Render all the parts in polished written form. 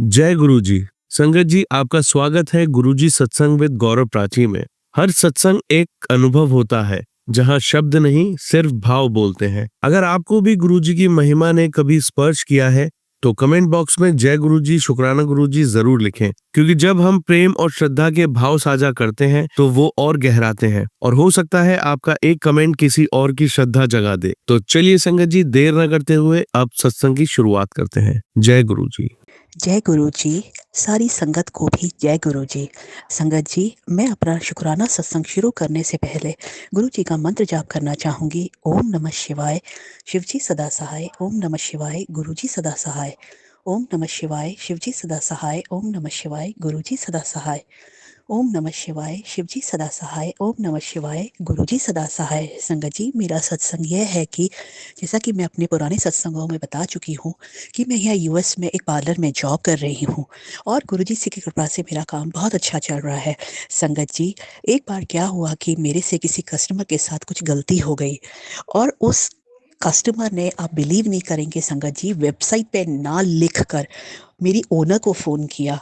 जय गुरु जी। संगत जी, आपका स्वागत है गुरुजी सत्संग विद गौरव प्राची में। हर सत्संग एक अनुभव होता है जहां शब्द नहीं सिर्फ भाव बोलते हैं। अगर आपको भी गुरुजी की महिमा ने कभी स्पर्श किया है तो कमेंट बॉक्स में जय गुरुजी, शुक्राना गुरुजी जरूर लिखें, क्योंकि जब हम प्रेम और श्रद्धा के भाव साझा करते हैं तो वो और गहराते हैं और हो सकता है आपका एक कमेंट किसी और की श्रद्धा जगा दे। तो चलिए संगत जी, देर न करते हुए अब सत्संग की शुरुआत करते हैं। जय गुरुजी। जय गुरु जी। सारी संगत को भी जय गुरु जी। संगत जी, मैं अपना शुक्राना सत्संग शुरू करने से पहले गुरु जी का मंत्र जाप करना चाहूँगी। ओम नमः शिवाय, शिव जी सदा सहाय। ओम नमः शिवाय, गुरु जी सदा सहाय। ओम नमः शिवाय, शिव जी सदा सहाय। ओम नमः शिवाय, गुरु जी सदा सहाय। ओम नमः शिवाय, शिव जी सदा सहाय। ओम नमः शिवाय, गुरु जी सदा सहाय। संगत जी, मेरा सत्संग यह है कि जैसा कि मैं अपने पुराने सत्संगों में बता चुकी हूँ कि मैं यहाँ यूएस में एक पार्लर में जॉब कर रही हूँ और गुरुजी से की कृपा से मेरा काम बहुत अच्छा चल रहा है। संगत जी, एक बार क्या हुआ कि मेरे से किसी कस्टमर के साथ कुछ गलती हो गई और उस कस्टमर ने, आप बिलीव नहीं करेंगे संगत जी, वेबसाइट पे ना लिख कर मेरी ओनर को फ़ोन किया।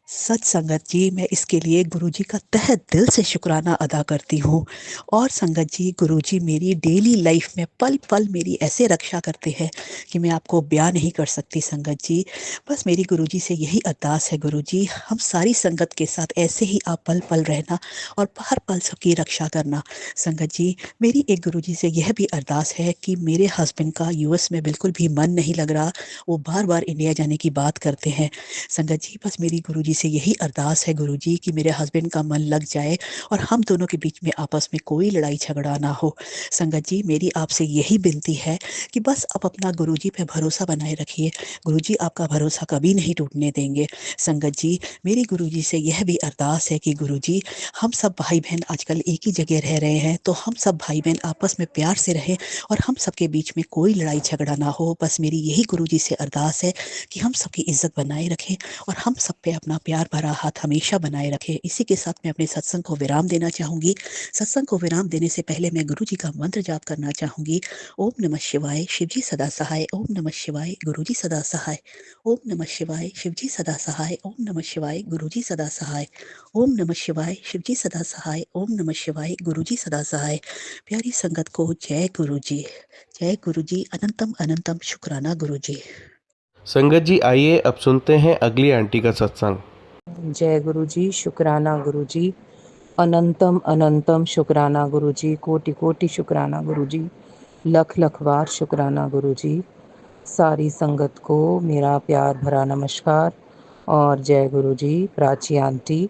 सच संगत जी, मैं इसके लिए गुरुजी का तहे दिल से शुक्राना अदा करती हूँ। और संगत जी, गुरुजी मेरी डेली लाइफ में पल पल मेरी ऐसे रक्षा करते हैं कि मैं आपको बयां नहीं कर सकती संगत जी। बस मेरी गुरुजी से यही अरदास है, गुरुजी हम सारी संगत के साथ ऐसे ही आप पल पल रहना और हर पल सबकी रक्षा करना। संगत जी, मेरी एक गुरुजी से यह भी अरदास है कि मेरे हस्बैंड का यूएस में बिल्कुल भी मन नहीं लग रहा, वो बार बार इंडिया जाने की बात करते हैं। संगत जी, बस मेरी गुरुजी से यही अरदास है गुरुजी कि मेरे हस्बैंड का मन लग जाए और हम दोनों के बीच में आपस में कोई लड़ाई झगड़ा ना हो। संगत जी, मेरी आपसे यही विनती है कि बस आप अपना गुरुजी पे भरोसा बनाए रखिए। गुरुजी आपका भरोसा कभी नहीं टूटने देंगे। संगत जी, मेरी गुरुजी से यह भी अरदास है कि गुरुजी हम सब भाई बहन आजकल एक ही जगह रह रहे हैं, तो हम सब भाई बहन आपस में प्यार से रहें और हम सबके बीच में कोई लड़ाई झगड़ा ना हो। बस मेरी यही गुरुजी से अरदास है कि हम सबकी इज्जत बनाए रखें और हम सब पे अपना प्यार भरा हाथ हमेशा बनाए रखें। इसी के साथ मैं अपने सत्संग को विराम देना चाहूँगी। सत्संग को विराम देने से पहले मैं गुरु जी का मंत्र जाप करना चाहूँगी। ओम नमः शिवाय, शिव जी सदा सहाय। ओम नमः शिवाय, गुरु जी सदा सहाय। ओम नमः शिवाय, शिव जी सदा सहाय। ओम नमः शिवाय, गुरु जी सदा सहाय। ओम नमः शिवाय, शिव जी सदा सहाय। ओम नमः शिवाय, गुरु जी सदा सहाय। प्यारी संगत को जय गुरु जी। जय गुरु जी। अनंतम अनंतम शुक्राना गुरु जी। संगत जी, आइए अब सुनते हैं अगली आंटी का सत्संग। जय गुरु जी, शुक्राना गुरु जी। अनंतम अनंतम शुक्राना गुरु जी। कोटि कोटि शुक्राना गुरु जी। लख लख बार शुक्राना गुरु जी। सारी संगत को मेरा प्यार भरा नमस्कार और जय गुरु जी। प्राची आंटी,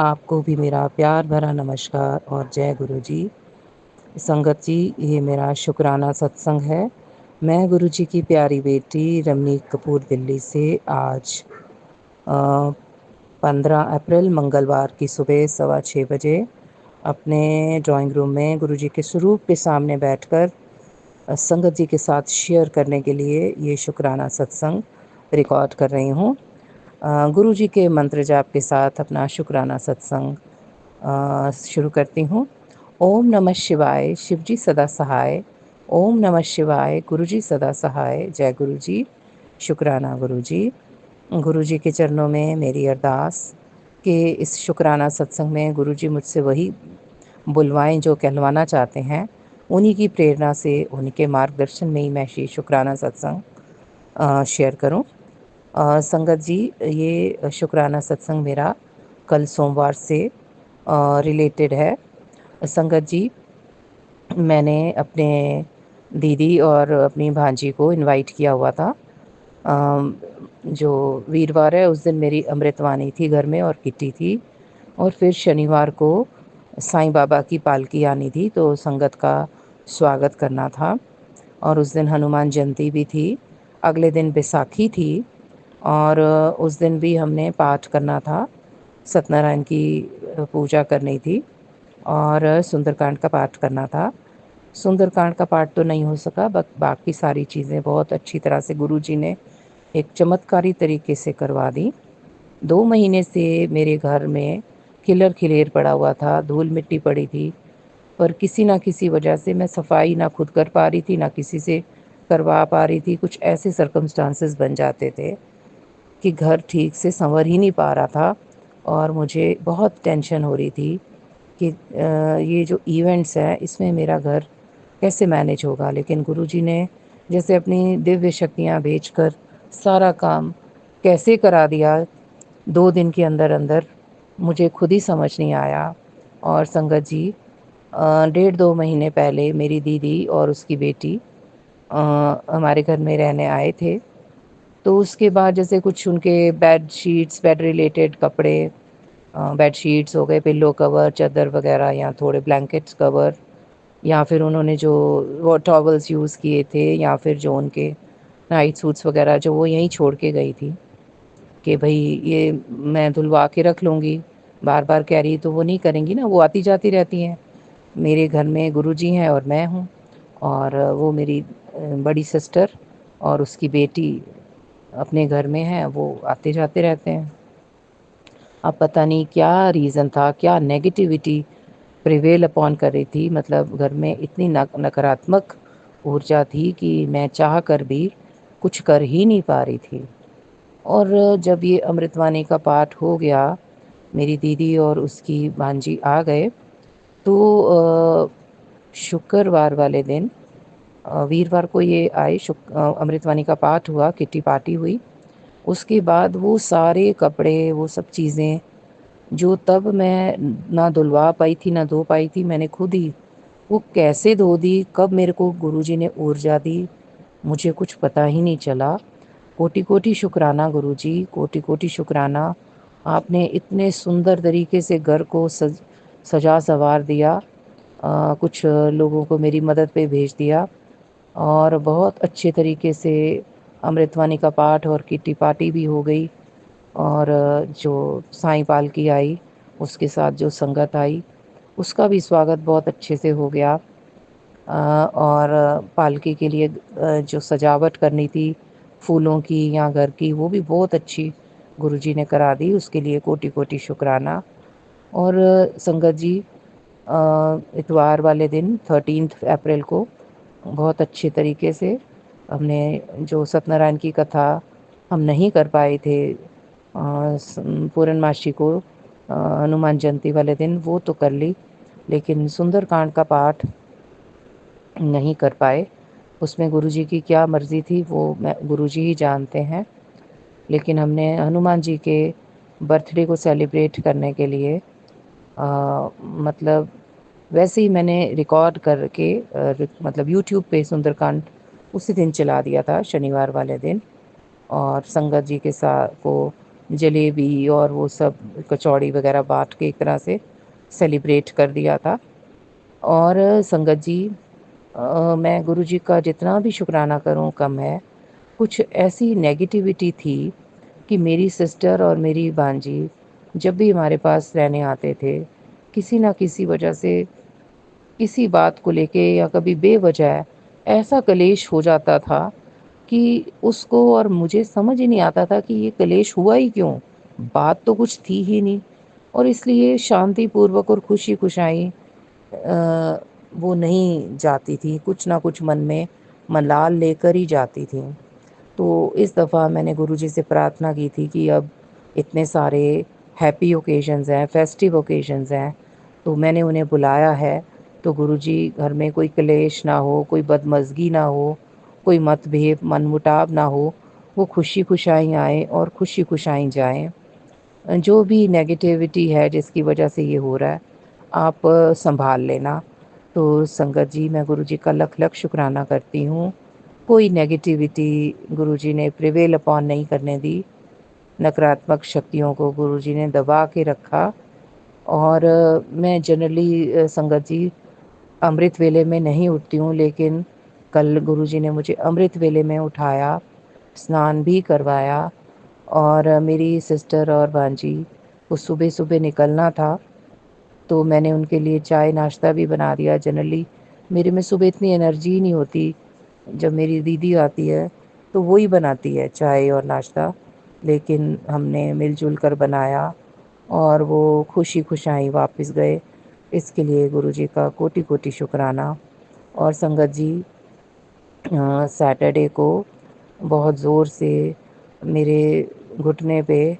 आपको भी मेरा प्यार भरा नमस्कार और जय गुरु जी। संगत जी, ये मेरा शुक्राना सत्संग है। मैं गुरु जी की प्यारी बेटी रमनीक कपूर दिल्ली से आज 15 अप्रैल मंगलवार की सुबह 6:15 बजे अपने ड्राइंग रूम में गुरु जी के स्वरूप के सामने बैठकर संगत जी के साथ शेयर करने के लिए ये शुक्राना सत्संग रिकॉर्ड कर रही हूँ। गुरु जी के मंत्र जाप के साथ अपना शुक्राना सत्संग शुरू करती हूँ। ओम नमः शिवाय, शिव जी सदा सहाय। ओम नमः शिवाय, गुरु जी सदा सहाय। जय गुरु जी। शुक्राना गुरु जी। गुरु जी के चरणों में मेरी अरदास कि इस शुक्राना सत्संग में गुरु जी मुझसे वही बुलवाएं जो कहलवाना चाहते हैं। उन्हीं की प्रेरणा से, उन्हीं के मार्गदर्शन में ही मैं ये शुक्राना सत्संग शेयर करूं। संगत जी, ये शुक्राना सत्संग मेरा कल सोमवार से रिलेटेड है। संगत जी, मैंने अपने दीदी और अपनी भांजी को इनवाइट किया हुआ था। जो वीरवार है उस दिन मेरी अमृतवाणी थी घर में और किट्टी थी, और फिर शनिवार को साईं बाबा की पालकी आनी थी, तो संगत का स्वागत करना था। और उस दिन हनुमान जयंती भी थी। अगले दिन बैसाखी थी और उस दिन भी हमने पाठ करना था। सत्यनारायण की पूजा करनी थी और सुंदरकांड का पाठ करना था। सुंदरकांड का पाठ तो नहीं हो सका, बट बाकी सारी चीज़ें बहुत अच्छी तरह से गुरुजी ने एक चमत्कारी तरीके से करवा दी। 2 महीने से मेरे घर में किलर खिलेर पड़ा हुआ था, धूल मिट्टी पड़ी थी, पर किसी ना किसी वजह से मैं सफाई ना खुद कर पा रही थी, ना किसी से करवा पा रही थी। कुछ ऐसे सर्कमस्टांसेस बन जाते थे कि घर ठीक से सँवर ही नहीं पा रहा था और मुझे बहुत टेंशन हो रही थी कि ये जो इवेंट्स हैं इसमें मेरा घर कैसे मैनेज होगा। लेकिन गुरुजी ने जैसे अपनी दिव्य शक्तियाँ भेजकर सारा काम कैसे करा दिया 2 दिन के अंदर-अंदर, मुझे खुद ही समझ नहीं आया। और संगत जी, डेढ़ 2 महीने पहले मेरी दीदी और उसकी बेटी अ, हमारे घर में रहने आए थे। तो उसके बाद जैसे कुछ उनके बेडशीट्स, बेड रिलेटेड कपड़े, बेडशीट्स हो गए, पिल्लो कवर, चादर वगैरह या थोड़े ब्लैंकेट्स कवर, या फिर उन्होंने जो वो टॉवल्स यूज़ किए थे, या फिर जो उनके नाइट सूट्स वगैरह जो वो यहीं छोड़ के गई थी कि भई ये मैं धुलवा के रख लूँगी, बार-बार कैरी तो वो नहीं करेंगी ना, वो आती-जाती रहती हैं। मेरे घर में गुरुजी हैं और मैं हूँ, और वो मेरी बड़ी सिस्टर और उसकी बेटी अपने घर में हैं, वो आते-जाते रहते हैं। अब पता नहीं क्या रीज़न था, क्या नेगेटिविटी प्रिवेल अपॉन कर रही थी, मतलब घर में इतनी नकारात्मक ऊर्जा थी कि मैं चाह कर भी कुछ कर ही नहीं पा रही थी। और जब ये अमृतवाणी का पाठ हो गया, मेरी दीदी और उसकी भांजी आ गए, तो शुक्रवार वाले दिन, वीरवार को ये आए, अमृतवाणी का पाठ हुआ, किट्टी पार्टी हुई। उसके बाद वो सारे कपड़े, वो सब चीज़ें जो तब मैं ना धुलवा पाई थी, ना धो पाई थी, मैंने खुद ही वो कैसे धो दी, कब मेरे को गुरुजी ने ऊर्जा दी, मुझे कुछ पता ही नहीं चला। कोटि-कोटि शुक्राना गुरुजी, कोटि-कोटि शुक्राना। आपने इतने सुंदर तरीके से घर को सजा-संवार दिया। कुछ लोगों को मेरी मदद पे भेज दिया, और बहुत अच्छे तरीके से अमृतवाणी का पाठ और किट्टी पार्टी भी हो गई। और जो साईं पालकी आई, उसके साथ जो संगत आई, उसका भी स्वागत बहुत अच्छे से हो गया। और पालकी के लिए जो सजावट करनी थी फूलों की या घर की, वो भी बहुत अच्छी गुरुजी ने करा दी, उसके लिए कोटि-कोटि शुक्राना। और संगत जी, इतवार वाले दिन 13 अप्रैल को बहुत अच्छे तरीके से हमने जो सत्यनारायण की कथा हम नहीं कर पाए थे पूर्णमासी को, हनुमान जयंती वाले दिन, वो तो कर ली, लेकिन सुंदरकांड का पाठ नहीं कर पाए। उसमें गुरुजी की क्या मर्ज़ी थी वो मैं गुरुजी ही जानते हैं। लेकिन हमने हनुमान जी के बर्थडे को सेलिब्रेट करने के लिए मतलब वैसे ही मैंने रिकॉर्ड करके मतलब यूट्यूब पे सुंदरकांड उसी दिन चला दिया था, शनिवार वाले दिन। और संगत जी के साथ को जलेबी और वो सब कचौड़ी वगैरह बाँट के एक तरह से सेलिब्रेट कर दिया था। और संगत जी, मैं गुरुजी का जितना भी शुक्राना करूँ कम है। कुछ ऐसी नेगेटिविटी थी कि मेरी सिस्टर और मेरी भांजी जब भी हमारे पास रहने आते थे, किसी न किसी वजह से, किसी बात को लेके या कभी बेवजह ऐसा कलेश हो जाता था कि उसको और मुझे समझ ही नहीं आता था कि ये कलेश हुआ ही क्यों? बात तो कुछ थी ही नहीं, और इसलिए शांतिपूर्वक और खुशी-खुशाई वो नहीं जाती थी, कुछ ना कुछ मन में मलाल लेकर ही जाती थीं। तो इस दफ़ा मैंने गुरुजी से प्रार्थना की थी कि अब इतने सारे हैप्पी ओकेशंस हैं, फेस्टिव ओकेशंस हैं, तो मैंने उन्हें बुलाया है, तो गुरुजी घर में कोई क्लेश ना हो, कोई बदमज़गी ना हो, कोई मतभेद, मनमुटाव ना हो, वो खुशी-खुशाई आएँ और खुशी-खुशाई जाएँ। जो भी नेगेटिविटी है जिसकी वजह से ये हो रहा है, आप सँभाल लेना। तो संगत जी, मैं गुरुजी का लख-लख शुक्राना करती हूँ। कोई नेगेटिविटी गुरुजी ने प्रिवेल अपॉन नहीं करने दी। नकारात्मक शक्तियों को गुरुजी ने दबा के रखा। और मैं जनरली संगत जी अमृत वेले में नहीं उठती हूँ, लेकिन कल गुरुजी ने मुझे अमृत वेले में उठाया, स्नान भी करवाया। और मेरी सिस्टर और भांजी को सुबह-सुबह निकलना था, तो मैंने उनके लिए चाय नाश्ता भी बना दिया। जनरली मेरे में सुबह इतनी एनर्जी ही नहीं होती, जब मेरी दीदी आती है तो वो ही बनाती है चाय और नाश्ता, लेकिन हमने मिल-जुल कर बनाया और वो खुशी-खुशाई वापस गए। इसके लिए गुरुजी का कोटि-कोटि शुक्राना। और संगत जी, सैटरडे को बहुत ज़ोर से मेरे घुटने पे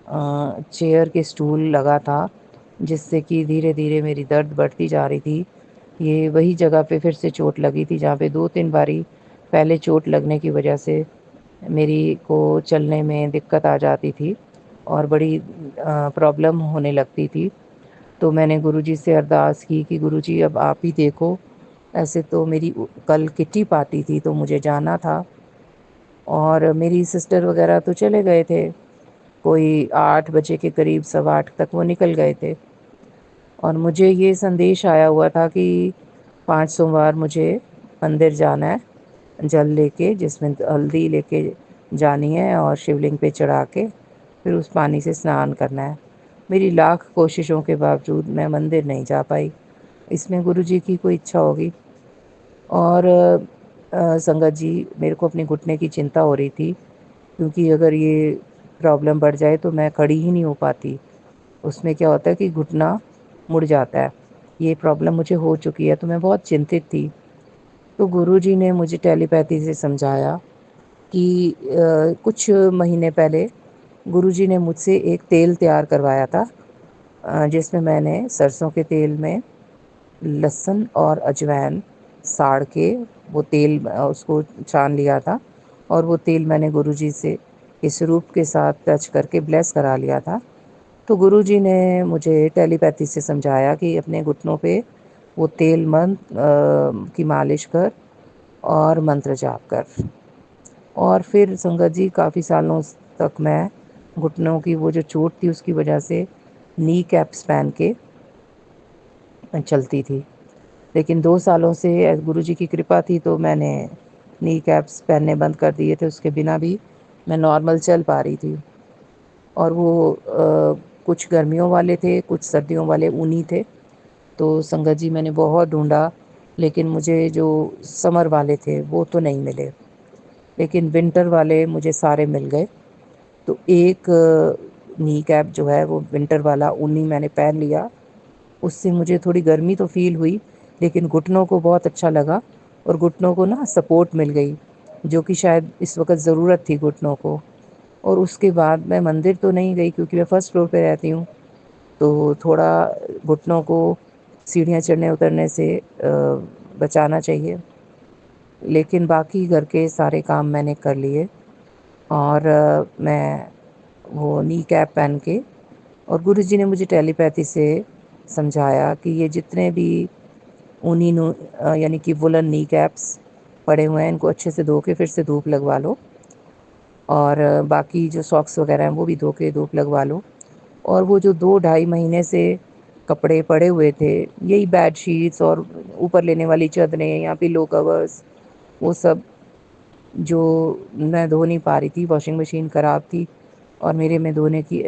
चेयर के स्टूल लगा था, जिससे कि धीरे-धीरे मेरी दर्द बढ़ती जा रही थी। ये वही जगह पे फिर से चोट लगी थी जहाँ पे 2-3 बारी पहले चोट लगने की वजह से मेरी को चलने में दिक्कत आ जाती थी और बड़ी प्रॉब्लम होने लगती थी। तो मैंने गुरुजी से अरदास की कि गुरुजी अब आप ही देखो। ऐसे तो मेरी कल किट्टी पार्टी थी तो मुझे जाना था और मेरी सिस्टर वग़ैरह तो चले गए थे। कोई 8 बजे के करीब, सवा 8 तक वो निकल गए थे और मुझे ये संदेश आया हुआ था कि 5 सोमवार मुझे मंदिर जाना है, जल लेके जिसमें हल्दी लेके जानी है और शिवलिंग पे चढ़ा के फिर उस पानी से स्नान करना है। मेरी लाख कोशिशों के बावजूद मैं मंदिर नहीं जा पाई। इसमें गुरुजी की कोई इच्छा होगी। और संगत जी, मेरे को अपने घुटने की चिंता हो रही थी क्योंकि अगर ये प्रॉब्लम बढ़ जाए तो मैं खड़ी ही नहीं हो पाती। उसमें क्या होता है कि घुटना मुड़ जाता है। ये प्रॉब्लम मुझे हो चुकी है तो मैं बहुत चिंतित थी। तो गुरुजी ने मुझे टेलीपैथी से समझाया कि कुछ महीने पहले गुरुजी ने मुझसे एक तेल तैयार करवाया था, जिसमें मैंने सरसों के तेल में लहसुन और अजवाइन साड़ के वो तेल उसको छान लिया था और वो तेल मैंने गुरुजी से इस रूप के साथ टच करके ब्लेस करा लिया था। तो गुरुजी ने मुझे टेलीपैथी से समझाया कि अपने घुटनों पे वो तेल की मालिश कर और मंत्र जाप कर। और फिर संगत जी काफ़ी सालों तक मैं घुटनों की वो जो चोट थी उसकी वजह से नी कैप्स पहन के चलती थी। लेकिन 2 सालों से गुरुजी की कृपा थी तो मैंने नी कैप्स पहनने बंद कर दिए थे, उसके बिना भी मैं नॉर्मल चल पा रही थी। और वो कुछ गर्मियों वाले थे, कुछ सर्दियों वाले ऊनी थे। तो संगत जी मैंने बहुत ढूँढा, लेकिन मुझे जो समर वाले थे वो तो नहीं मिले, लेकिन विंटर वाले मुझे सारे मिल गए। तो एक नी कैप जो है वो विंटर वाला ऊनी मैंने पहन लिया। उससे मुझे थोड़ी गर्मी तो फ़ील हुई, लेकिन घुटनों को बहुत अच्छा लगा और घुटनों को ना सपोर्ट मिल गई, जो कि शायद इस वक़्त ज़रूरत थी घुटनों को। और उसके बाद मैं मंदिर तो नहीं गई क्योंकि मैं फर्स्ट फ्लोर पे रहती हूँ, तो थोड़ा घुटनों को सीढ़ियाँ चढ़ने-उतरने से बचाना चाहिए। लेकिन बाकी घर के सारे काम मैंने कर लिए और मैं वो नी कैप पहन के और गुरुजी ने मुझे टेलीपैथी से समझाया कि ये जितने भी यानी कि वुलन नी कैप्स पड़े हुए हैं, इनको अच्छे से धो के फिर से धूप लगवा लो और बाकी जो सॉक्स वगैरह हैं वो भी धो के धूप लगवा लो। और वो जो 2 ढाई महीने से कपड़े पड़े हुए थे, यही बेडशीट्स और ऊपर लेने वाली चादरें या पिलो कवर्स, वो सब जो मैं धो नहीं पा रही थी, वॉशिंग मशीन ख़राब थी और मेरे में धोने की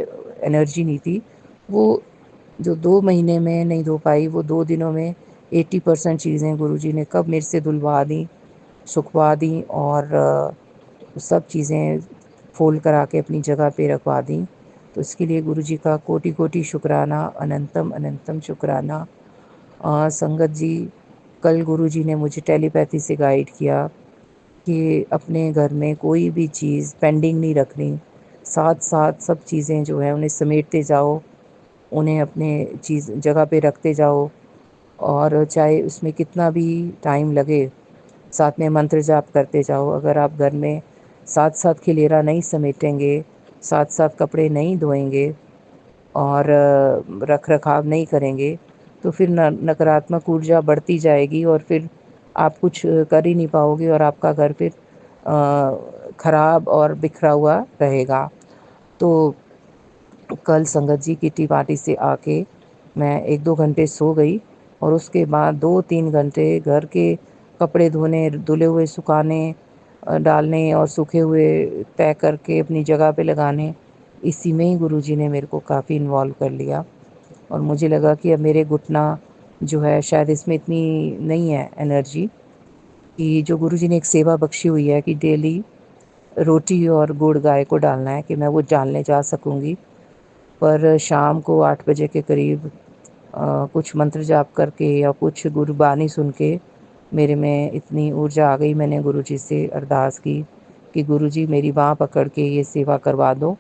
एनर्जी नहीं थी। वो जो 2 महीने में नहीं धो पाई, वो 2 दिनों में 80% चीज़ें गुरुजी ने कब मेरे से धुलवा दी, सुखवा दी और सब चीज़ें फ़ोल्ड करा के अपनी जगह पे रखवा दी। तो इसके लिए गुरुजी का कोटि-कोटि शुक्राना, अनंतम अनंतम शुक्राना। संगत जी, कल गुरुजी ने मुझे टेलीपैथी से गाइड किया कि अपने घर में कोई भी चीज़ पेंडिंग नहीं रखनी, साथ-साथ सब चीज़ें जो हैं उन्हें समेटते जाओ, उन्हें अपने चीज़ जगह पे रखते जाओ और चाहे उसमें कितना भी टाइम लगे, साथ में मंत्र जाप करते जाओ। अगर आप घर में साथ-साथ खिलेरा नहीं समेटेंगे, साथ-साथ कपड़े नहीं धोएँगे और रख-रखाव नहीं करेंगे, तो फिर न नकारात्मक ऊर्जा बढ़ती जाएगी और फिर आप कुछ कर ही नहीं पाओगे और आपका घर फिर खराब और बिखरा हुआ रहेगा। तो कल संगत जी किट्टी पार्टी से आके मैं 1-2 घंटे सो गई और उसके बाद 2-3 घंटे घर के कपड़े धोने, धुले हुए सुखाने, डालने और सूखे हुए तह करके अपनी जगह पे लगाने, इसी में ही गुरुजी ने मेरे को काफ़ी इन्वॉल्व कर लिया और मुझे लगा कि अब मेरे घुटना जो है शायद इसमें इतनी नहीं है एनर्जी कि जो गुरुजी ने एक सेवा बख्शी हुई है कि डेली रोटी और गुड़ गाय को डालना है कि मैं वो डालने जा सकूँगी। पर शाम को 8 बजे के करीब कुछ मंत्र जाप करके या कुछ गुरबानी सुन के मेरे में इतनी ऊर्जा आ गई, मैंने गुरुजी से अरदास की कि गुरुजी मेरी बाँह पकड़ के ये सेवा करवा दो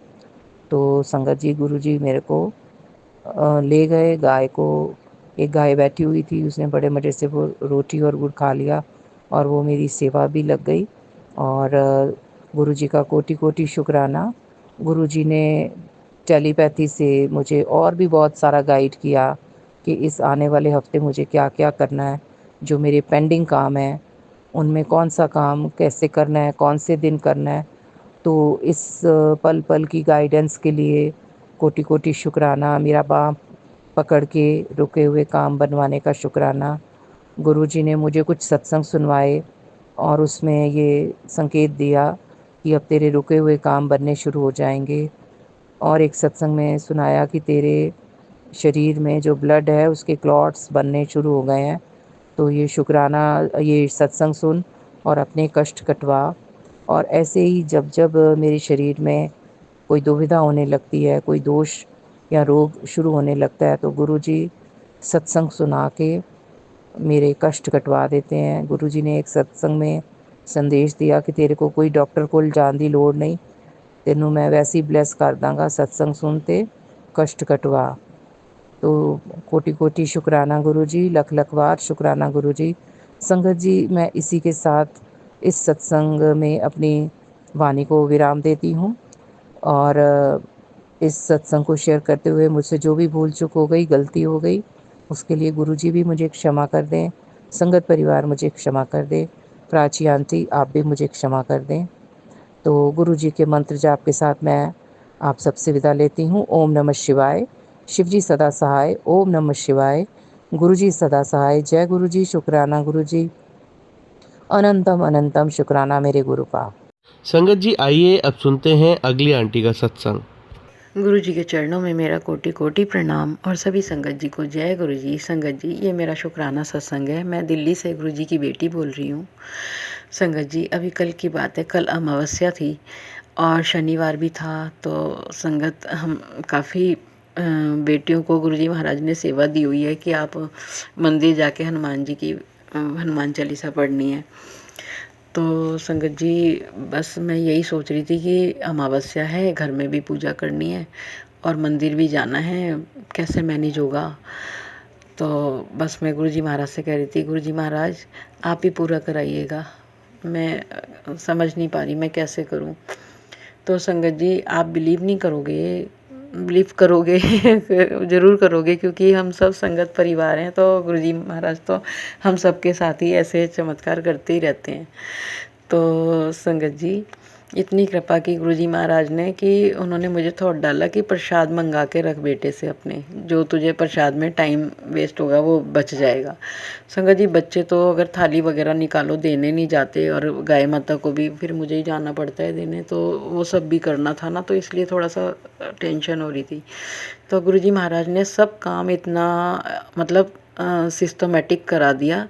तो संगत जी गुरुजी मेरे को ले गए गाय को। एक गाय बैठी हुई थी, उसने बड़े मज़े से वो रोटी और गुड़ खा लिया और वो मेरी सेवा भी लग गई। और गुरुजी का कोटि-कोटि शुक्राना। गुरुजी ने टेलीपैथी से मुझे और भी बहुत सारा गाइड किया कि इस आने वाले हफ़्ते मुझे क्या-क्या करना है, जो मेरे पेंडिंग काम हैं, उनमें कौन-सा काम कैसे करना है, कौन से दिन करना है। तो इस पल-पल की गाइडेंस के लिए कोटि-कोटि शुक्राना। मेरा बाँह पकड़ के रुके हुए काम बनवाने का शुक्राना। गुरुजी ने मुझे कुछ सत्संग सुनवाए और उसमें ये संकेत दिया कि अब तेरे रुके हुए काम बनने शुरू हो जाएँगे। और एक सत्संग में सुनाया कि तेरे शरीर में जो ब्लड है उसके क्लॉट्स बनने शुरू हो गए हैं। तो ये शुक्राना, ये सत्संग सुन और अपने कष्ट कटवा। और ऐसे ही जब मेरे शरीर में कोई दुविधा होने लगती है, कोई दोष या रोग शुरू होने लगता है, तो गुरुजी सत्संग सुना के मेरे कष्ट कटवा देते हैं। गुरुजी ने एक सत्संग में संदेश दिया कि तेरे को कोई डॉक्टर कोल जान दी लोड़ नहीं, तेनू मैं वैसे ही ब्लेस कर दांगा, सत्संग सुन ते कष्ट कटवा। तो कोटि-कोटि शुक्राना गुरुजी, लख-लख वार शुक्राना गुरुजी। संगत जी, मैं इसी के साथ इस सत्संग में अपनी वाणी को विराम देती हूँ। और इस सत्संग को शेयर करते हुए मुझसे जो भी भूल-चूक हो गई, गलती हो गई, उसके लिए गुरुजी भी मुझे क्षमा कर दें, संगत परिवार मुझे क्षमा कर दे, प्राची आंटी आप भी मुझे क्षमा कर दें। तो गुरुजी के मंत्र जाप के साथ मैं आप सबसे विदा लेती हूँ। ओम नमः शिवाय। शिवजी सदा सहाय। ओम नमः शिवाय। गुरुजी सदा सहाय। जय गुरुजी, शुक्राना गुरुजी। अनंतम अनंतम शुक्राना मेरे गुरु का। संगत जी, आइए अब सुनते हैं अगली आंटी का सत्संग। गुरु जी के चरणों में मेरा कोटि कोटि प्रणाम और सभी संगत जी को जय गुरु जी। संगत जी, ये मेरा शुक्राना सत्संग है। मैं दिल्ली से गुरु जी की बेटी बोल रही हूँ। संगत जी, अभी कल की बात है, कल अमावस्या थी और शनिवार भी था। तो संगत हम काफ़ी बेटियों को गुरु जी महाराज ने सेवा दी हुई है कि आप मंदिर जाके हनुमान जी की हनुमान चालीसा पढ़नी है। तो संगत जी, बस मैं यही सोच रही थी कि अमावस्या है, घर में भी पूजा करनी है और मंदिर भी जाना है, कैसे मैनेज होगा। तो बस मैं गुरुजी महाराज से कह रही थी, गुरुजी महाराज आप ही पूरा कराइएगा, मैं समझ नहीं पा रही मैं कैसे करूं। तो संगत जी, आप बिलीव करोगे ज़रूर करोगे, क्योंकि हम सब संगत परिवार हैं। तो गुरुजी महाराज तो हम सबके साथ ही ऐसे चमत्कार करते ही रहते हैं। तो संगत जी, इतनी कृपा की गुरुजी महाराज ने कि उन्होंने मुझे थॉट डाला कि प्रसाद मंगा के रख बेटे से अपने, जो तुझे प्रसाद में टाइम वेस्ट होगा वो बच जाएगा। संगत जी, बच्चे तो अगर थाली वगैरह निकालो देने नहीं जाते, और गाय माता को भी फिर मुझे ही जाना पड़ता है देने, तो वो सब भी करना था ना, तो इसलिए थोड़ा सा टेंशन हो रही थी। तो गुरुजी महाराज ने सब काम इतना मतलब सिस्टमेटिक करा दिया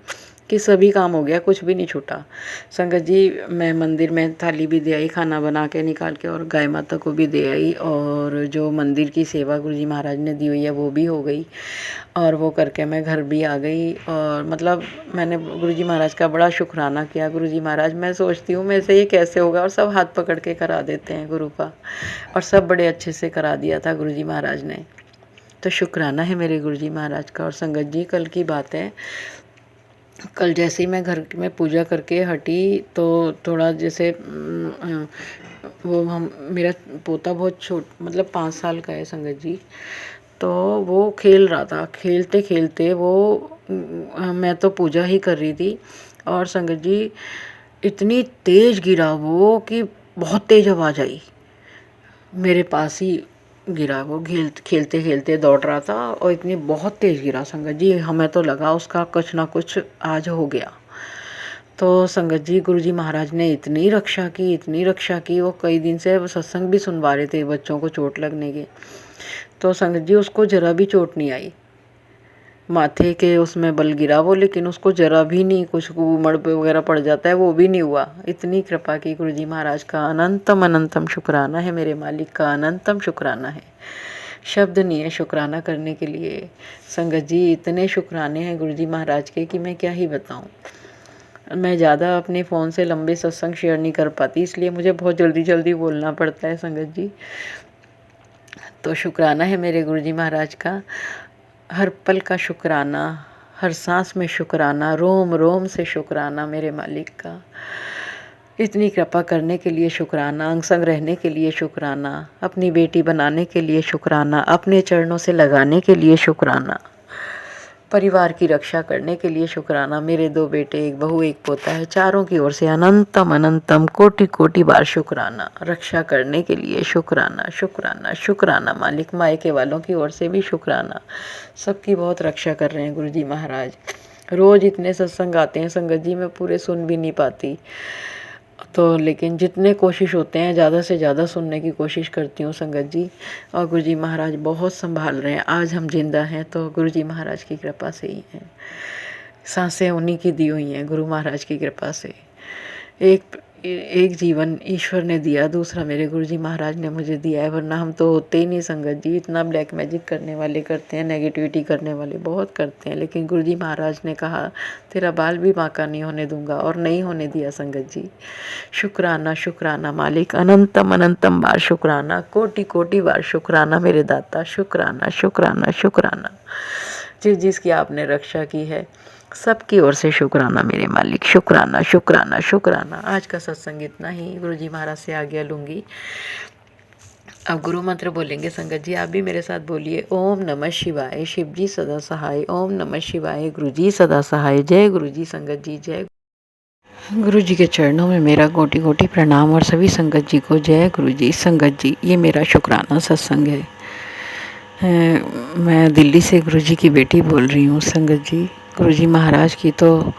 कि सभी काम हो गया, कुछ भी नहीं छूटा। संगत जी, मैं मंदिर में थाली भी दे आई, खाना बना के निकाल के, और गाय माता को भी दे आई, और जो मंदिर की सेवा गुरुजी महाराज ने दी हुई है वो भी हो गई, और वो करके मैं घर भी आ गई। और मतलब मैंने गुरुजी महाराज का बड़ा शुक्राना किया। गुरुजी महाराज, मैं सोचती हूँ मेरे से ये कैसे होगा, और सब हाथ पकड़ के करा देते हैं गुरु का, और सब बड़े अच्छे से करा दिया था गुरुजी महाराज ने। तो शुक्राना है मेरे गुरुजी महाराज का। और संगत जी, कल की बात है, कल जैसे ही मैं घर में पूजा करके हटी, तो थोड़ा जैसे वो हम मेरा पोता बहुत मतलब 5 साल का है संगत जी। तो वो खेल रहा था, खेलते खेलते वो मैं तो पूजा ही कर रही थी, और संगत जी इतनी तेज़ गिरा वो कि बहुत तेज़ आवाज़ आई, मेरे पास ही गिरा। वो खेलते खेलते दौड़ रहा था और इतनी बहुत तेज़ गिरा संगत जी, हमें तो लगा उसका कुछ ना कुछ आज हो गया। तो संगत जी, गुरुजी महाराज ने इतनी रक्षा की, इतनी रक्षा की। वो कई दिन से वो सत्संग भी सुनवा रहे थे बच्चों को चोट लगने की। तो संगत जी, उसको ज़रा भी चोट नहीं आई, माथे के उसमें बल गिरा वो, लेकिन उसको ज़रा भी नहीं, कुछ मड़ वगैरह पड़ जाता है वो भी नहीं हुआ। इतनी कृपा की गुरुजी महाराज का अनंतम अनंतम शुक्राना है, मेरे मालिक का अनंतम शुक्राना है। शब्द नहीं है शुक्राना करने के लिए। संगत जी, इतने शुक्राने हैं गुरुजी महाराज के कि मैं क्या ही बताऊं। मैं ज़्यादा अपने फ़ोन से लंबे सत्संग शेयर नहीं कर पाती, इसलिए मुझे बहुत जल्दी जल्दी बोलना पड़ता है संगत जी। तो शुक्राना है मेरे गुरुजी महाराज का, हर पल का शुक्राना, हर सांस में शुक्राना, रोम रोम से शुक्राना मेरे मालिक का। इतनी कृपा करने के लिए शुक्राना, अंग संग रहने के लिए शुक्राना, अपनी बेटी बनाने के लिए शुक्राना, अपने चरणों से लगाने के लिए शुक्राना, परिवार की रक्षा करने के लिए शुक्राना। मेरे 2 बेटे, 1 बहू, 1 पोता है, चारों की ओर से अनंतम अनंतम कोटि कोटि बार शुक्राना। रक्षा करने के लिए शुक्राना, शुक्राना, शुक्राना मालिक। मायके वालों की ओर से भी शुक्राना। सबकी बहुत रक्षा कर रहे हैं गुरुजी महाराज। रोज़ इतने सत्संग आते हैं संगत जी, मैं पूरे सुन भी नहीं पाती, तो लेकिन जितने कोशिश होते हैं ज़्यादा से ज़्यादा सुनने की कोशिश करती हूँ संगत जी। और गुरुजी महाराज बहुत संभाल रहे हैं। आज हम जिंदा हैं तो गुरुजी महाराज की कृपा से ही हैं। सांसें उन्हीं की दी हुई हैं गुरु महाराज की कृपा से। एक जीवन ईश्वर ने दिया, दूसरा मेरे गुरुजी महाराज ने मुझे दिया है, वरना हम तो होते ही नहीं संगत जी। इतना ब्लैक मैजिक करने वाले करते हैं, नेगेटिविटी करने वाले बहुत करते हैं, लेकिन गुरुजी महाराज ने कहा तेरा बाल भी बांका नहीं होने दूंगा, और नहीं होने दिया संगत जी। शुक्राना, शुक्राना मालिक, अनंतम अनंतम बार शुक्राना, कोटि कोटि बार शुक्राना मेरे दाता। शुक्राना, शुक्राना, शुक्राना। जिसकी आपने रक्षा की है सबकी ओर से शुक्राना मेरे मालिक। शुक्राना, शुक्राना, शुक्राना। आज का सत्संग इतना ही। गुरुजी महाराज से आज्ञा लूँगी। अब गुरु मंत्र बोलेंगे संगत जी, आप भी मेरे साथ बोलिए। ओम नमः शिवाय, शिव जी सदा सहाय। ओम नमः शिवाय, गुरु जी सदा सहाय। जय गुरु जी संगत जी, जय गुरु जी के चरणों में मेरा कोटि कोटि प्रणाम, और सभी संगत जी को जय गुरु जी। संगत जी, ये मेरा शुक्राना सत्संग है। मैं दिल्ली से गुरु जी की बेटी बोल रही हूँ संगत जी। गुरु जी महाराज की तो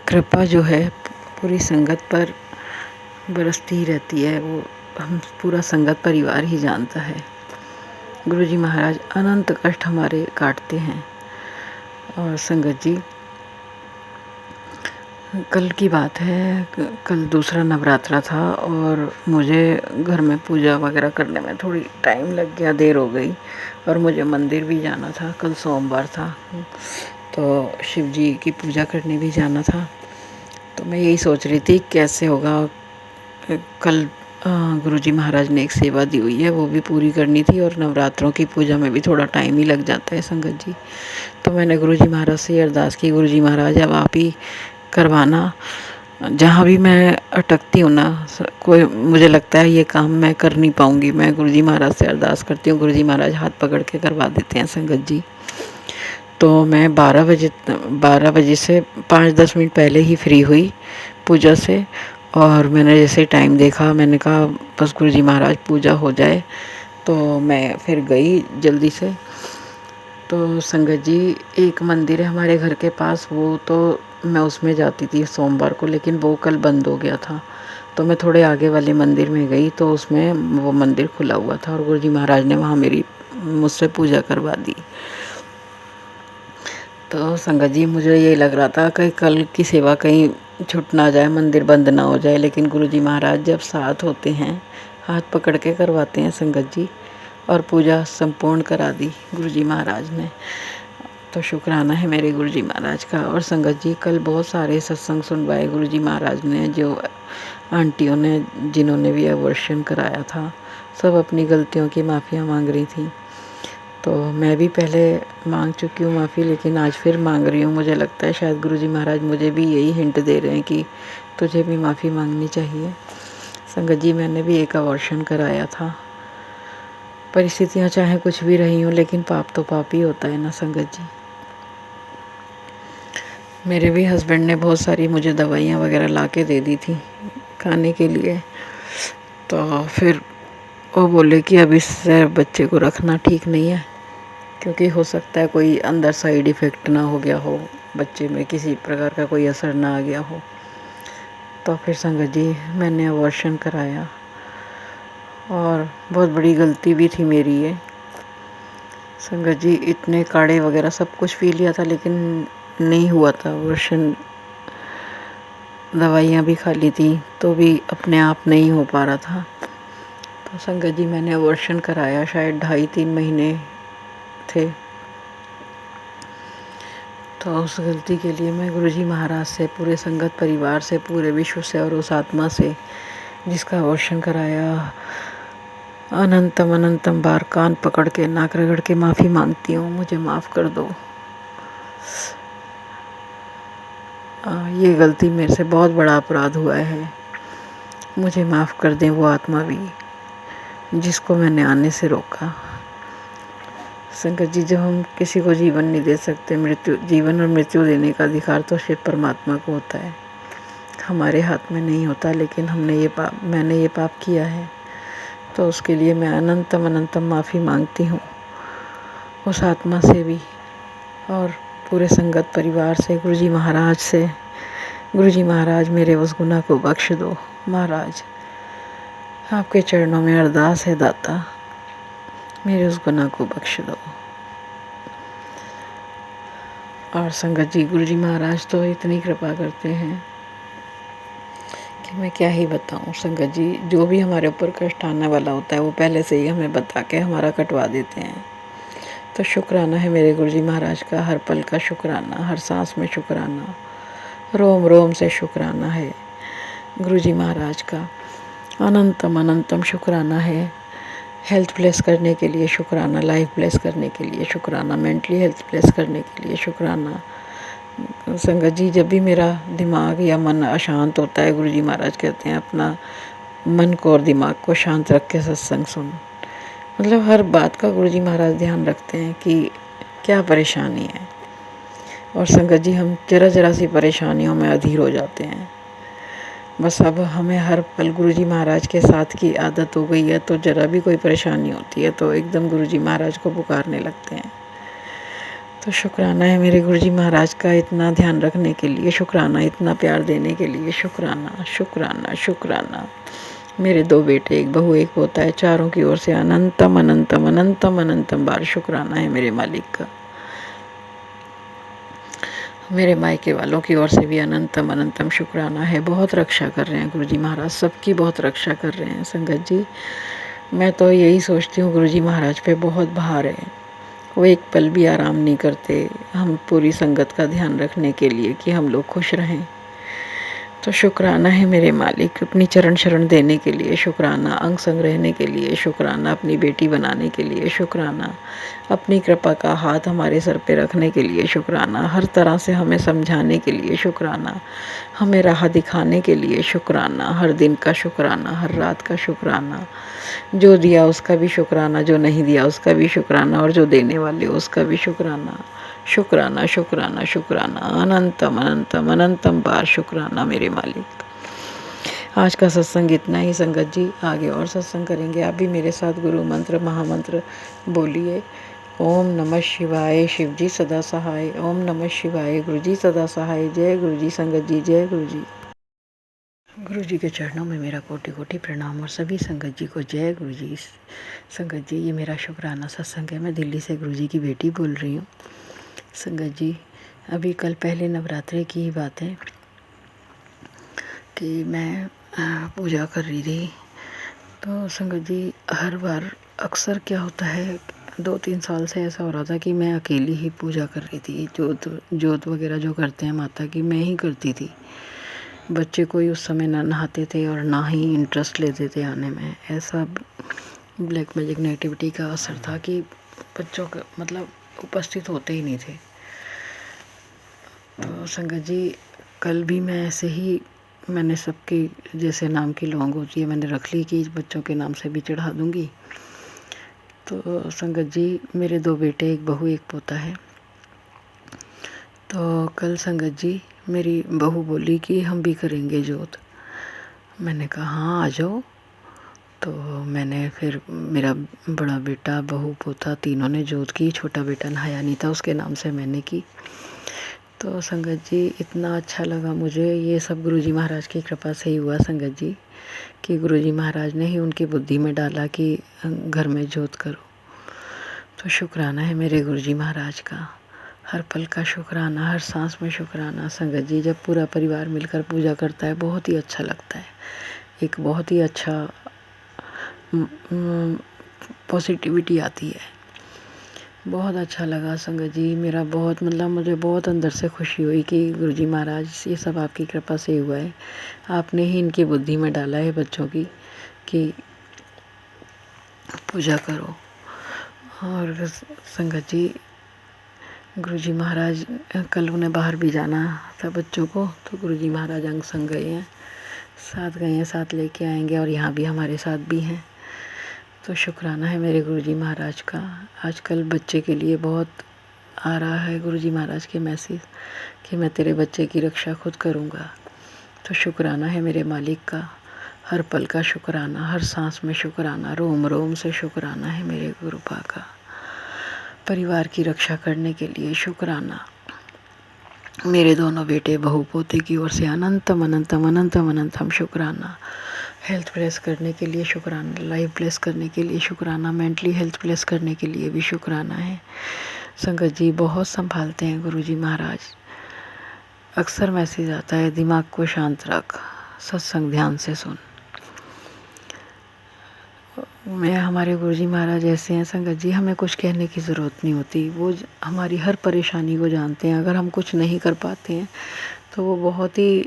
कृपा जो है पूरी संगत पर बरसती ही रहती है। वो हम पूरा संगत परिवार ही जानता है। गुरु जी महाराज अनंत कष्ट हमारे काटते हैं। और संगत जी, कल की बात है, कल दूसरा नवरात्रा था और मुझे घर में पूजा वगैरह करने में थोड़ी टाइम लग गया, देर हो गई, और मुझे मंदिर भी जाना था। कल सोमवार था तो शिव जी की पूजा करने भी जाना था। तो मैं यही सोच रही थी कैसे होगा। कल गुरुजी महाराज ने एक सेवा दी हुई है, वो भी पूरी करनी थी, और नवरात्रों की पूजा में भी थोड़ा टाइम ही लग जाता है संगत जी। तो मैंने गुरुजी महाराज से अरदास की, गुरुजी महाराज अब आप ही करवाना। जहाँ भी मैं अटकती हूँ ना, कोई मुझे लगता है ये काम मैं कर नहीं पाऊँगी, मैं गुरुजी महाराज से अरदास करती हूँ, गुरुजी महाराज हाथ पकड़ के करवा देते हैं संगत जी। तो मैं 12 बजे से 5-10 मिनट पहले ही फ्री हुई पूजा से, और मैंने जैसे टाइम देखा, मैंने कहा बस गुरुजी महाराज पूजा हो जाए। तो मैं फिर गई जल्दी से। तो संगत जी, एक मंदिर है हमारे घर के पास, वो तो मैं उसमें जाती थी सोमवार को, लेकिन वो कल बंद हो गया था। तो मैं थोड़े आगे वाले मंदिर में गई तो उसमें वो मंदिर खुला हुआ था, और गुरुजी महाराज ने वहाँ मुझसे पूजा करवा दी। तो संगत जी, मुझे ये लग रहा था कि कल की सेवा कहीं छूट ना जाए, मंदिर बंद ना हो जाए, लेकिन गुरुजी महाराज जब साथ होते हैं हाथ पकड़ के करवाते हैं संगत जी, और पूजा संपूर्ण करा दी गुरुजी महाराज ने। तो शुक्राना है मेरे गुरुजी महाराज का। और संगत जी, कल बहुत सारे सत्संग सुनवाए गुरुजी महाराज ने, जो आंटियों ने जिन्होंने भी अवर्शन कराया था, सब अपनी गलतियों की माफ़ियाँ मांग रही थी। तो मैं भी पहले मांग चुकी हूँ माफ़ी, लेकिन आज फिर मांग रही हूँ। मुझे लगता है शायद गुरुजी महाराज मुझे भी यही हिंट दे रहे हैं कि तुझे भी माफ़ी मांगनी चाहिए। संगत जी, मैंने भी एक अवर्शन कराया था। परिस्थितियाँ चाहे कुछ भी रही हों, लेकिन पाप तो पाप ही होता है ना संगत जी। मेरे भी हस्बैंड ने बहुत सारी मुझे दवाइयाँ वगैरह ला के दे दी थी खाने के लिए। तो फिर वो बोले कि अब इससे बच्चे को रखना ठीक नहीं है, क्योंकि हो सकता है कोई अंदर साइड इफ़ेक्ट ना हो गया हो, बच्चे में किसी प्रकार का कोई असर ना आ गया हो। तो फिर संगत जी, मैंने अबॉर्शन कराया, और बहुत बड़ी गलती भी थी मेरी ये संगत जी। इतने काढ़े वगैरह सब कुछ पी लिया था, लेकिन नहीं हुआ था अबॉर्शन। दवाइयाँ भी खा ली थी तो भी अपने आप नहीं हो पा रहा था। तो संगत जी, मैंने अबॉर्शन कराया, शायद 2.5-3 महीने थे। तो उस गलती के लिए मैं गुरुजी महाराज से, पूरे संगत परिवार से, पूरे विश्व से, और उस आत्मा से जिसका अबॉर्शन कराया, अनंतम अनंतम बार कान पकड़ के नाक रगड़ के माफ़ी मांगती हूँ, मुझे माफ़ कर दो। ये गलती मेरे से बहुत बड़ा अपराध हुआ है, मुझे माफ़ कर दें वो आत्मा भी जिसको मैंने आने से रोका। संगत जी, जब हम किसी को जीवन नहीं दे सकते, जीवन और मृत्यु देने का अधिकार तो सिर्फ परमात्मा को होता है, हमारे हाथ में नहीं होता। लेकिन मैंने ये पाप किया है, तो उसके लिए मैं अनंतम अनंतम माफ़ी मांगती हूँ उस आत्मा से भी और पूरे संगत परिवार से, गुरुजी महाराज से। गुरुजी महाराज, मेरे उस गुनाह को बख्श दो। महाराज, आपके चरणों में अरदास है दाता, मेरे उस गुनाह को बख्श दो। और संगत जी, गुरुजी महाराज तो इतनी कृपा करते हैं कि मैं क्या ही बताऊं। संगत जी, जो भी हमारे ऊपर कष्ट आने वाला होता है वो पहले से ही हमें बता के हमारा कटवा देते हैं। तो शुक्राना है मेरे गुरुजी महाराज का, हर पल का शुक्राना, हर सांस में शुक्राना, रोम रोम से शुक्राना है गुरुजी महाराज का। अनंतम अनंतम शुक्राना है। हेल्थ ब्लेस करने के लिए शुक्राना, लाइफ ब्लेस करने के लिए शुक्राना, मेंटली हेल्थ ब्लेस करने के लिए शुक्राना। संगत जी, जब भी मेरा दिमाग या मन अशांत होता है, गुरुजी महाराज कहते हैं अपना मन को और दिमाग को शांत रख के सत्संग सुन। मतलब हर बात का गुरुजी महाराज ध्यान रखते हैं कि क्या परेशानी है। और संगत जी, हम जरा जरा सी परेशानियों में अधीर हो जाते हैं। बस अब हमें हर पल गुरुजी महाराज के साथ की आदत हो गई है, तो ज़रा भी कोई परेशानी होती है तो एकदम गुरुजी महाराज को पुकारने लगते हैं। तो शुक्राना है मेरे गुरुजी महाराज का इतना ध्यान रखने के लिए, शुक्राना इतना प्यार देने के लिए, शुक्राना शुक्राना शुक्राना। मेरे 2 बेटे, 1 बहू, 1 पोता है, चारों की ओर से अनंतम अनंतम अनंतम अनंतम बार शुक्राना है मेरे मालिक का। मेरे मायके वालों की ओर से भी अनंतम अनंतम शुक्राना है। बहुत रक्षा कर रहे हैं गुरुजी महाराज, सबकी बहुत रक्षा कर रहे हैं। संगत जी, मैं तो यही सोचती हूँ गुरुजी महाराज पे बहुत भार है, वो एक पल भी आराम नहीं करते हम पूरी संगत का ध्यान रखने के लिए कि हम लोग खुश रहें। तो शुक्राना है मेरे मालिक, अपनी चरण शरण देने के लिए शुक्राना, अंग संग रहने के लिए शुक्राना, अपनी बेटी बनाने के लिए शुक्राना, अपनी कृपा का हाथ हमारे सर पे रखने के लिए शुक्राना, हर तरह से हमें समझाने के लिए शुक्राना, हमें राह दिखाने के लिए शुक्राना, हर दिन का शुक्राना, हर रात का शुक्राना, जो दिया उसका भी शुक्राना, जो नहीं दिया उसका भी शुक्राना, और जो देने वाले उसका भी शुक्राना। शुक्राना शुक्राना शुक्राना, अनंतम अनंतम अनंतम बार शुक्राना मेरे मालिक। आज का सत्संग इतना ही संगत जी, आगे और सत्संग करेंगे। आप भी मेरे साथ गुरु मंत्र महामंत्र बोलिए। ओम नमः शिवाय, शिव जी सदा सहाय। ओम नमः शिवाय, गुरु जी सदा सहाय। जय गुरु जी संगत जी, जय गुरु जी। गुरु जी के चरणों में मेरा कोटि कोटि प्रणाम और सभी संगत जी को जय गुरु जी। संगत जी, ये मेरा शुक्राना सत्संग है। मैं दिल्ली से गुरु जी की बेटी बोल रही हूँ। संगत जी, अभी कल पहले नवरात्रि की ही बात है कि मैं पूजा कर रही थी। तो संगत जी, हर बार अक्सर क्या होता है, 2-3 साल से ऐसा हो रहा था कि मैं अकेली ही पूजा कर रही थी। जोत वगैरह जो करते हैं माता की, मैं ही करती थी। बच्चे कोई उस समय ना नहाते थे और ना ही इंटरेस्ट लेते थे आने में। ऐसा ब्लैक मैजिक नेगेटिविटी का असर था कि बच्चों का मतलब उपस्थित होते ही नहीं थे। तो संगत जी, कल भी मैं ऐसे ही, मैंने सबके जैसे नाम की लौंग होती है मैंने रख ली कि बच्चों के नाम से भी चढ़ा दूँगी। तो संगत जी, मेरे 2 बेटे, 1 बहू, 1 पोता है। तो कल संगत जी, मेरी बहू बोली कि हम भी करेंगे जोत। मैंने कहा हाँ, आ जाओ। तो मैंने फिर, मेरा बड़ा बेटा, बहू, पोता तीनों ने जोत की। छोटा बेटा नहाया नहीं था, उसके नाम से मैंने की। तो संगत जी, इतना अच्छा लगा मुझे। ये सब गुरुजी महाराज की कृपा से ही हुआ संगत जी, कि गुरुजी महाराज ने ही उनकी बुद्धि में डाला कि घर में जोत करो। तो शुक्राना है मेरे गुरुजी महाराज का, हर पल का शुक्राना, हर सांस में शुक्राना। संगत जी, जब पूरा परिवार मिलकर पूजा करता है बहुत ही अच्छा लगता है। एक बहुत ही अच्छा पॉजिटिविटी आती है। बहुत अच्छा लगा संगत जी, मेरा बहुत मतलब मुझे बहुत अंदर से खुशी हुई कि गुरुजी महाराज, ये सब आपकी कृपा से हुआ है। आपने ही इनकी बुद्धि में डाला है बच्चों की कि पूजा करो। और संगत जी, गुरुजी महाराज कल उन्हें बाहर भी जाना था बच्चों को, तो गुरुजी महाराज अंग संग गए हैं, साथ लेके आएंगे और यहाँ भी हमारे साथ भी हैं। तो शुक्राना है मेरे गुरुजी महाराज का। आजकल बच्चे के लिए बहुत आ रहा है गुरुजी महाराज के मैसेज कि मैं तेरे बच्चे की रक्षा खुद करूँगा। तो शुक्राना है मेरे मालिक का, हर पल का शुक्राना, हर सांस में शुक्राना, रोम रोम से शुक्राना है मेरे गुरुपा का। परिवार की रक्षा करने के लिए शुक्राना। मेरे दोनों बेटे बहू पोते की ओर से अनंतम अनंतम अनंतम अनंतम शुक्राना। हेल्थ ब्लेस करने के लिए शुक्राना, लाइफ ब्लेस करने के लिए शुक्राना, मेंटली हेल्थ ब्लेस करने के लिए भी शुक्राना है। संगत जी बहुत संभालते हैं गुरुजी महाराज। अक्सर मैसेज आता है, दिमाग को शांत रख, सत्संग ध्यान से सुन। हमारे गुरुजी महाराज ऐसे हैं संगत जी, हमें कुछ कहने की ज़रूरत नहीं होती। वो हमारी हर परेशानी को जानते हैं। अगर हम कुछ नहीं कर पाते हैं तो वो बहुत ही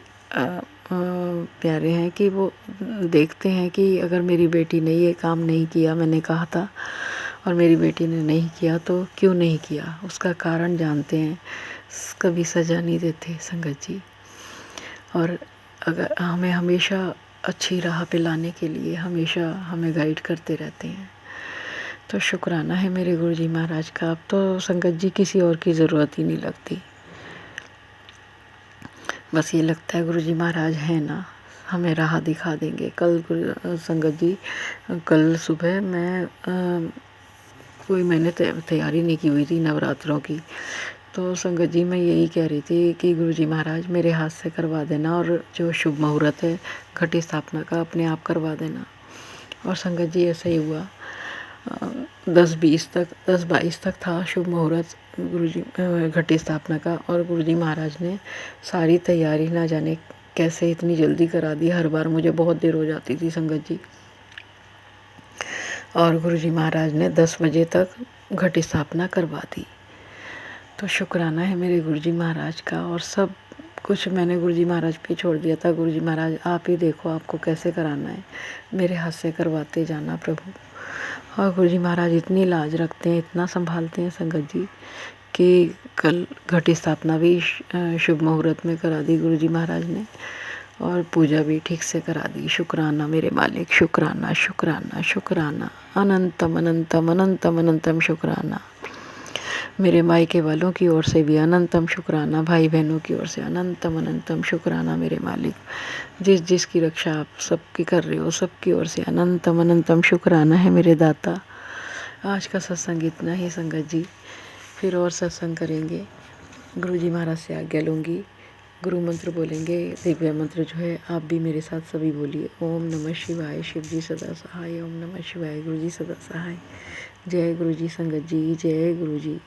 प्यारे हैं कि वो देखते हैं कि अगर मेरी बेटी ने ये काम नहीं किया, मैंने कहा था और मेरी बेटी ने नहीं किया तो क्यों नहीं किया, उसका कारण जानते हैं, कभी सज़ा नहीं देते संगत जी। और अगर हमें हमेशा अच्छी राह पे लाने के लिए हमेशा हमें गाइड करते रहते हैं। तो शुक्राना है मेरे गुरुजी महाराज का। अब तो संगत जी किसी और की ज़रूरत ही नहीं लगती, बस ये लगता है गुरुजी महाराज हैं ना, हमें राह दिखा देंगे। कल संगत जी, कल सुबह मैंने तैयारी नहीं की हुई थी नवरात्रों की, तो संगत जी मैं यही कह रही थी कि गुरुजी महाराज मेरे हाथ से करवा देना, और जो शुभ मुहूर्त है घट स्थापना का अपने आप करवा देना। और संगत जी ऐसा ही हुआ। 10-22 तक था शुभ मुहूर्त गुरुजी घट स्थापना का, और गुरुजी महाराज ने सारी तैयारी ना जाने कैसे इतनी जल्दी करा दी। हर बार मुझे बहुत देर हो जाती थी संगत जी, और गुरुजी महाराज ने 10 बजे तक घट स्थापना करवा दी। तो शुक्राना है मेरे गुरुजी महाराज का। और सब कुछ मैंने गुरुजी महाराज पे छोड़ दिया था। गुरुजी महाराज आप ही देखो आपको कैसे कराना है, मेरे हाथ से करवाते जाना प्रभु। और गुरुजी महाराज इतनी लाज रखते हैं, इतना संभालते हैं संगत जी कि कल घट स्थापना भी शुभ मुहूर्त में करा दी गुरुजी महाराज ने, और पूजा भी ठीक से करा दी। शुक्राना मेरे मालिक, शुक्राना शुक्राना शुक्राना, अनंतम अनंतम अनंतम अनंतम शुक्राना। मेरे मायके वालों की ओर से भी अनंतम शुक्राना, भाई बहनों की ओर से अनंतम अनंतम शुक्राना मेरे मालिक। जिसकी रक्षा आप सबकी कर रहे हो, सबकी ओर से अनंतम अनंतम शुक्राना है मेरे दाता। आज का सत्संग इतना ही संगत जी, फिर और सत्संग करेंगे। गुरुजी महाराज से आज्ञा लूँगी, गुरु मंत्र बोलेंगे, दिव्य मंत्र जो है आप भी मेरे साथ सभी बोलिए। ओम नमः शिवाय, शिव जी सदा सहाय। ओम नमः शिवाय, गुरु जी सदा सहाय। जय गुरु जी संगत जी, जय गुरु जी।